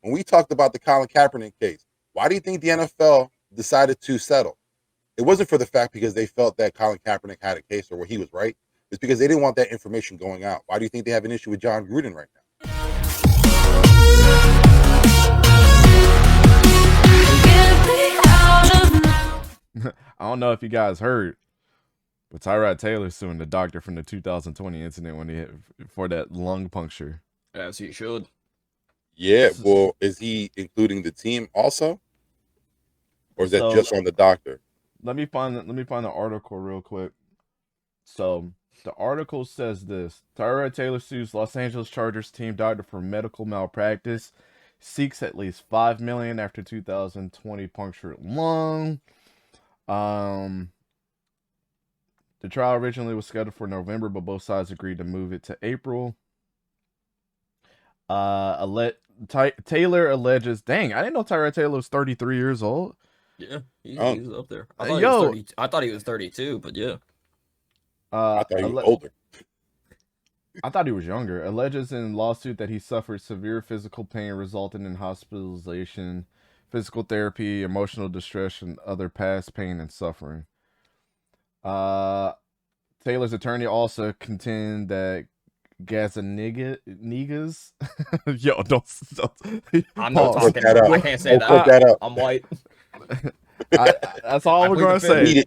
when we talked about the Colin Kaepernick case, why do you think the NFL decided to settle? It wasn't for the fact because they felt that Colin Kaepernick had a case or where he was right. It's because they didn't want that information going out. Why do you think they have an issue with John Gruden right now? I don't know if you guys heard, but Tyrod Taylor suing the doctor from the 2020 incident when he hit for that lung puncture. As he should. Yeah, well, is he including the team also, or is that just on the doctor? Let me find the article real quick. So the article says this: Tyrod Taylor sues Los Angeles Chargers team doctor for medical malpractice, seeks at least $5 million after 2020 punctured lung. The trial originally was scheduled for November, but both sides agreed to move it to April. Taylor alleges. Dang, I didn't know Tyrod Taylor was 33 years old. Yeah, he's up there. I thought he was 30, I thought he was 32, but yeah. I thought he was older. I thought he was younger. Alleges in lawsuit that he suffered severe physical pain resulting in hospitalization, physical therapy, emotional distress, and other past pain and suffering. Taylor's attorney also contend that Gazanigas. Yo, don't. I'm not talking. I can't say that. I'm white. That's all we're gonna say.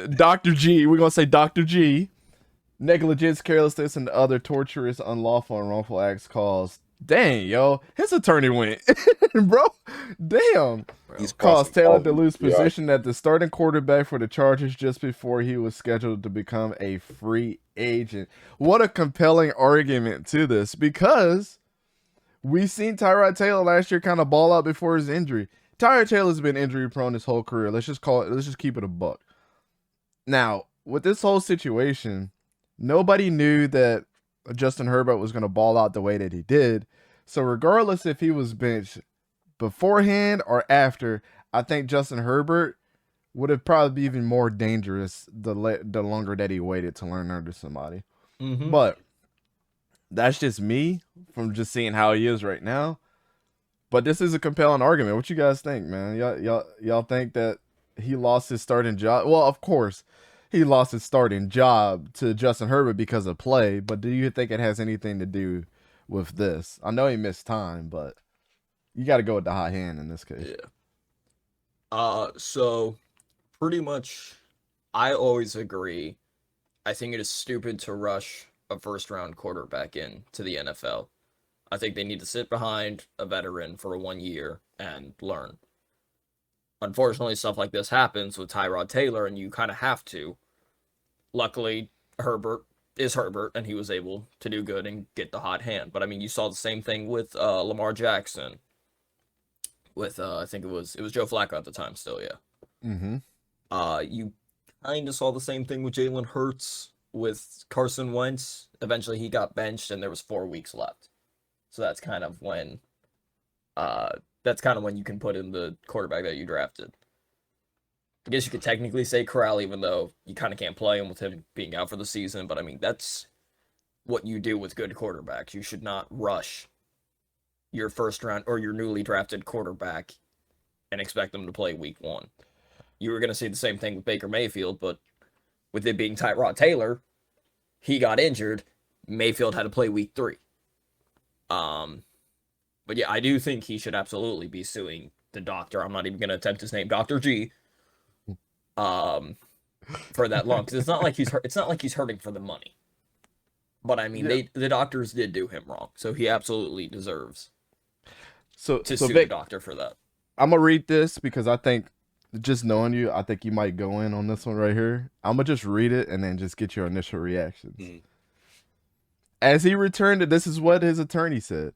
Dr. G. We're gonna say Dr. G. Negligence, carelessness, and other torturous, unlawful, and wrongful acts caused. Dang, yo, his attorney went, bro. Damn, He's caused Taylor to lose position at the starting quarterback for the Chargers just before he was scheduled to become a free agent. What a compelling argument to this, because we seen Tyrod Taylor last year kind of ball out before his injury. Tyrod Taylor's been injury prone his whole career. Let's just keep it a buck. Now, with this whole situation, nobody knew that Justin Herbert was going to ball out the way that he did. So regardless if he was benched beforehand or after, I think Justin Herbert would have probably been even more dangerous the longer that he waited to learn under somebody. Mm-hmm. But that's just me from just seeing how he is right now. But this is a compelling argument. What you guys think, man? Y'all think that he lost his starting job? Well, of course, he lost his starting job to Justin Herbert because of play. But do you think it has anything to do with this? I know he missed time, but you got to go with the hot hand in this case. Yeah. So pretty much, I always agree. I think it is stupid to rush a first-round quarterback into the NFL. I think they need to sit behind a veteran for 1 year and learn. Unfortunately, stuff like this happens with Tyrod Taylor, and you kind of have to. Luckily, Herbert is Herbert, and he was able to do good and get the hot hand. But, I mean, you saw the same thing with Lamar Jackson. With, I think it was Joe Flacco at the time still, yeah. Mm-hmm. You kind of saw the same thing with Jalen Hurts, with Carson Wentz. Eventually, he got benched, and there was 4 weeks left. So that's kind of when you can put in the quarterback that you drafted. I guess you could technically say Corral, even though you kind of can't play him with him being out for the season. But I mean, that's what you do with good quarterbacks. You should not rush your first round or your newly drafted quarterback and expect them to play week 1. You were going to see the same thing with Baker Mayfield, but with it being Tyrod Taylor, he got injured. Mayfield had to play week 3. But yeah, I do think he should absolutely be suing the doctor. I'm not even going to attempt his name, Dr. G, for that long, because it's not like he's hurting for the money. But I mean, the doctors did do him wrong, so he absolutely deserves to sue the doctor for that. I'm gonna read this because I think, just knowing you, I think you might go in on this one right here. I'm gonna just read it and then just get your initial reactions. As he returned to, this is what his attorney said.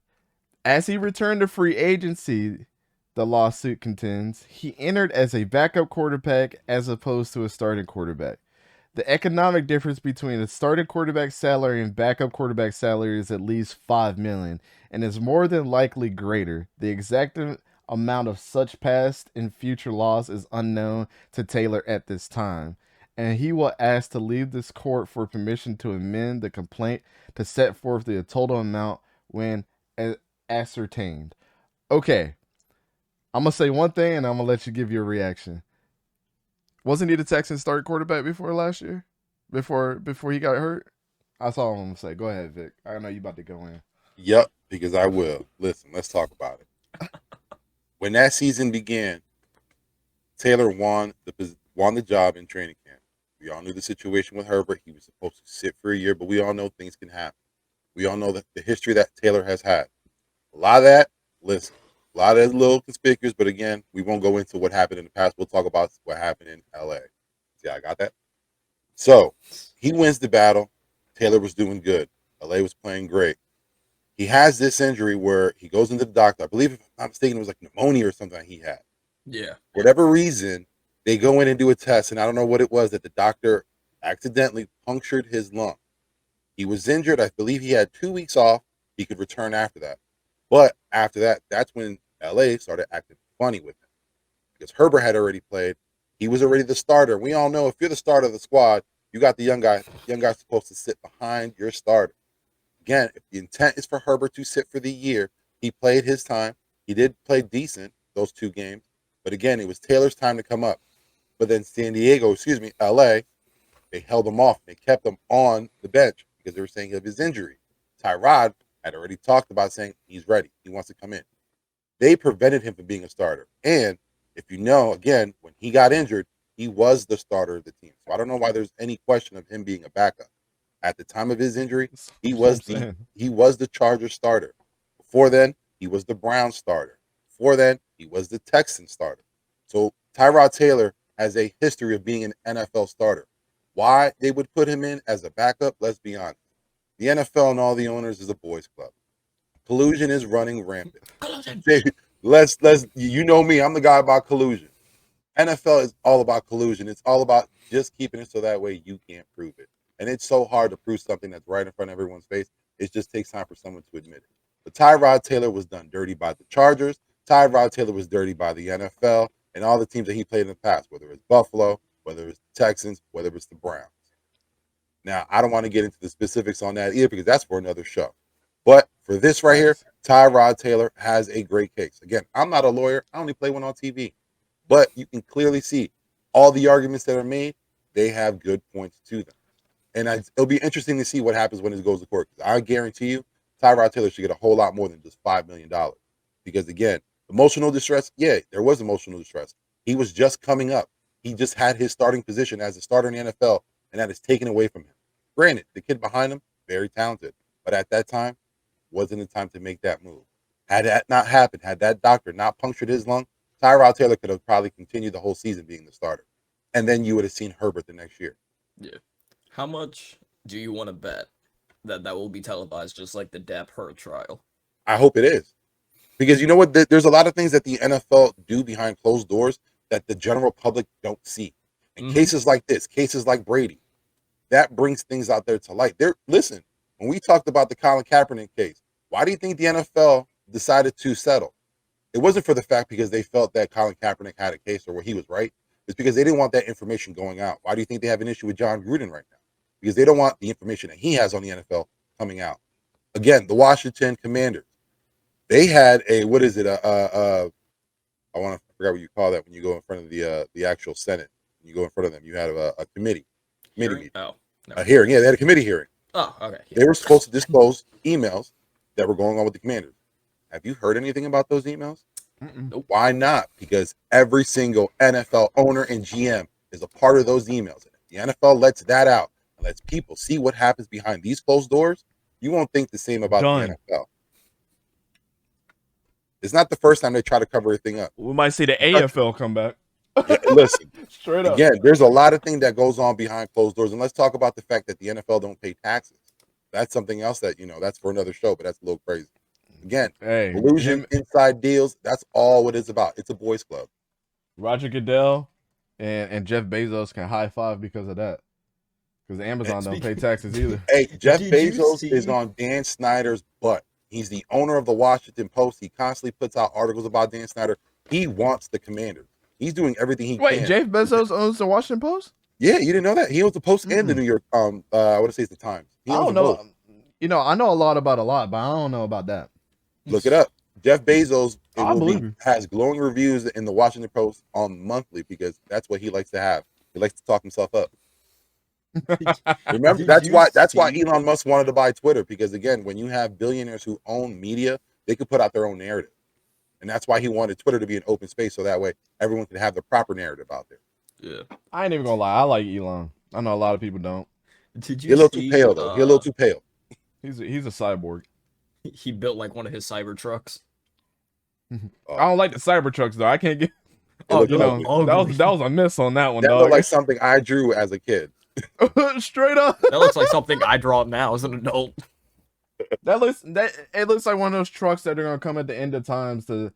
As he returned to free agency, the lawsuit contends, he entered as a backup quarterback as opposed to a starting quarterback. The economic difference between a starting quarterback salary and backup quarterback salary is at least $5 million and is more than likely greater. The exact amount of such past and future loss is unknown to Taylor at this time, and he will ask to leave this court for permission to amend the complaint to set forth the total amount when ascertained. Okay, I'm gonna say one thing, and I'm gonna let you give your reaction. Wasn't he the Texans' start quarterback before last year? Before he got hurt? That's all I'm gonna say. Go ahead, Vic. I know you about to go in. Yep, because I will. Listen, let's talk about it. When that season began, Taylor won the job in training camp. We all knew the situation with Herbert. He was supposed to sit for a year, but we all know things can happen. We all know that the history that Taylor has had. A lot of that, listen, a lot of that is a little conspicuous, but again, we won't go into what happened in the past. We'll talk about what happened in LA. See, I got that? So he wins the battle. Taylor was doing good. LA was playing great. He has this injury where he goes into the doctor. I believe, if I'm not mistaken, it was like pneumonia or something that he had. Yeah. For whatever reason, they go in and do a test, and I don't know what it was that the doctor accidentally punctured his lung. He was injured. I believe he had 2 weeks off. He could return after that. But after that, that's when LA started acting funny with him. Because Herbert had already played. He was already the starter. We all know if you're the starter of the squad, you got the young guy. The young guy's supposed to sit behind your starter. Again, if the intent is for Herbert to sit for the year, he played his time. He did play decent those 2 games. But again, it was Taylor's time to come up. But then LA, they held him off. They kept him on the bench because they were saying of his injury. Tyrod had already talked about saying he's ready. He wants to come in. They prevented him from being a starter. And if you know, again, when he got injured, he was the starter of the team. So I don't know why there's any question of him being a backup. At the time of his injury, he was the Chargers starter. Before then, he was the Browns starter. Before then, he was the Texans starter. So Tyrod Taylor has a history of being an NFL starter. Why they would put him in as a backup, let's be honest. The NFL and all the owners is a boys club. Collusion is running rampant. Let's you know me, I'm the guy about collusion. NFL is all about collusion. It's all about just keeping it so that way you can't prove it. And it's so hard to prove something that's right in front of everyone's face. It just takes time for someone to admit it. But Tyrod Taylor was done dirty by the Chargers. Tyrod Taylor was dirty by the NFL and all the teams that he played in the past, whether it's Buffalo, whether it's the Texans, whether it's the Browns. Now, I don't want to get into the specifics on that either because that's for another show. But for this right here, Tyrod Taylor has a great case. Again, I'm not a lawyer. I only play one on TV. But you can clearly see all the arguments that are made, they have good points to them. And it'll be interesting to see what happens when it goes to court. I guarantee you, Tyrod Taylor should get a whole lot more than just $5 million. Because again, emotional distress, yeah, there was emotional distress. He was just coming up. He just had his starting position as a starter in the NFL, and that is taken away from him. Granted, the kid behind him, very talented. But at that time, wasn't the time to make that move. Had that not happened, had that doctor not punctured his lung, Tyrod Taylor could have probably continued the whole season being the starter. And then you would have seen Herbert the next year. Yeah. How much do you want to bet that will be televised just like the Depp Hurt trial? I hope it is. Because you know what? There's a lot of things that the NFL do behind closed doors that the general public don't see. And cases like this, cases like Brady, that brings things out there to light. Listen, when we talked about the Colin Kaepernick case, why do you think the NFL decided to settle? It wasn't for the fact because they felt that Colin Kaepernick had a case or where he was right. It's because they didn't want that information going out. Why do you think they have an issue with John Gruden right now? Because they don't want the information that he has on the NFL coming out. Again, the Washington Commanders, they had a, what is it? I forgot what you call that when you go in front of the actual Senate. When you go in front of them, you had a committee meeting. Oh, no. A hearing. Yeah, they had a committee hearing. Oh, okay. Yeah. They were supposed to disclose emails that were going on with the Commanders. Have you heard anything about those emails? Nope. Why not? Because every single NFL owner and GM is a part of those emails. And if the NFL lets that out and lets people see what happens behind these closed doors, you won't think the same about the NFL. It's not the first time they try to cover everything up. We might see the AFL come back. Yeah, listen, straight up. Again, there's a lot of things that goes on behind closed doors. And let's talk about the fact that the NFL don't pay taxes. That's something else that, that's for another show, but that's a little crazy. Again, collusion, inside deals, that's all what it's about. It's a boys club. Roger Goodell and Jeff Bezos can high five because of that. Because Amazon don't pay taxes either. Hey, Jeff Bezos is on Dan Snyder's butt. He's the owner of the Washington Post. He constantly puts out articles about Dan Snyder. He wants the Commanders. He's doing everything he can. Wait, Jeff Bezos owns the Washington Post? Yeah, you didn't know that? He owns the Post and the New York, I want to say it's the Times. I don't know. I know a lot about a lot, but I don't know about that. Look it up. Jeff Bezos It I will believe be you. has glowing reviews in the Washington Post on monthly because that's what he likes to have. He likes to talk himself up. Remember, Did that's you why see- Elon Musk wanted to buy Twitter, because again, when you have billionaires who own media, they could put out their own narrative. And that's why he wanted Twitter to be an open space, so that way everyone can have the proper narrative out there. Yeah. I ain't even gonna lie. I like Elon. I know a lot of people don't. Did He's a you little see? too pale though. He's a little too pale. He's a cyborg. He built like one of his Cybertrucks. I don't like the Cybertrucks though. I can't get. It looked You know, ugly. that was a miss on that one, That dog. looked like something I drew as a kid. Straight up. That looks like something I draw now as an adult. It looks like one of those trucks that are gonna come at the end of times to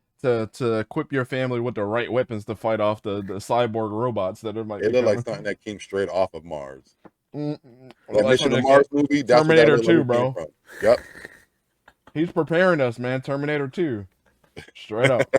equip your family with the right weapons to fight off the cyborg robots that are might. It be looked like coming. something that came straight off of Mars. Look That like Mission something to that Mars movie, that's Terminator what that 2, looked like it came bro. from. Yep. He's preparing us, man. Terminator 2. Straight up.